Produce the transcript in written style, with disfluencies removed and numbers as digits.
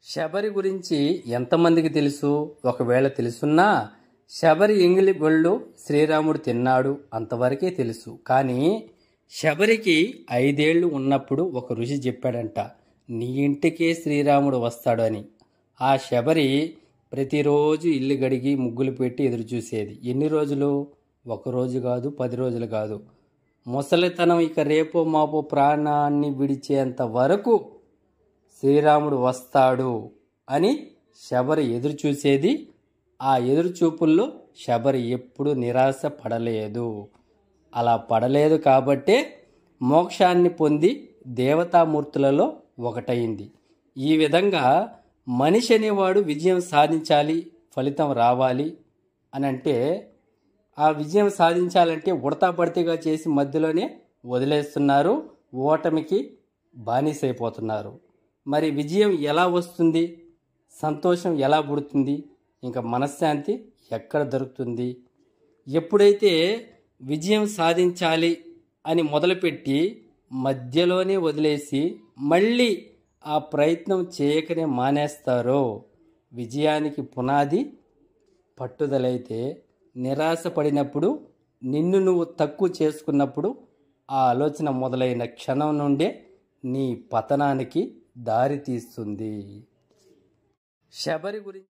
శబరి గురించి ఎంతమందికి తెలుసు? ఒకవేళ తెలుసున్నా శబరి ఎంగిలి గొళ్ళు శ్రీరాముడు తిన్నాడు అంతవరకే తెలుసు. కానీ శబరికి 5 ఏళ్ళు ఉన్నప్పుడు ఒక ఋషి చెప్పాడంట, నీ ఇంటికే శ్రీరాముడు వస్తాడు అని. ఆ శబరి ప్రతిరోజు ఇల్లు గడిగి ముగ్గులు పెట్టి ఎదురు చూసేది. ఎన్ని రోజులు? 1 రోజు కాదు, 10 రోజులు కాదు. ముసలితనం ఇక రేపో మాపో ప్రాణాన్ని విడిచేంత వరకు శ్రీరాముడు వస్తాడు అని శబరి ఎదురు చూసేది. ఆ ఎదురు చూపుల్లో శబరి ఎప్పుడు నిరాశ పడలేదు. అలా పడలేదు కాబట్టే మోక్షాన్ని పొంది దేవతామూర్తులలో ఒకటైంది. ఈ విధంగా మనిషి అనేవాడు విజయం సాధించాలి, ఫలితం రావాలి అని అంటే, ఆ విజయం సాధించాలంటే ఉడతా పడితేగా చేసి మధ్యలోనే వదిలేస్తున్నారు, ఓటమికి బానిసైపోతున్నారు. మరి విజయం ఎలా వస్తుంది? సంతోషం ఎలా పుడుతుంది? ఇంకా మనశ్శాంతి ఎక్కడ దొరుకుతుంది? ఎప్పుడైతే విజయం సాధించాలి అని మొదలుపెట్టి మధ్యలోనే వదిలేసి మళ్ళీ ఆ ప్రయత్నం చేయకనే మానేస్తారో, విజయానికి పునాది పట్టుదలైతే, నిరాశ పడినప్పుడు, నిన్ను నువ్వు తక్కువ చేసుకున్నప్పుడు ఆ ఆలోచన మొదలైన క్షణం నుండే నీ పతనానికి దారి తీస్తుంది. శబరి గురించి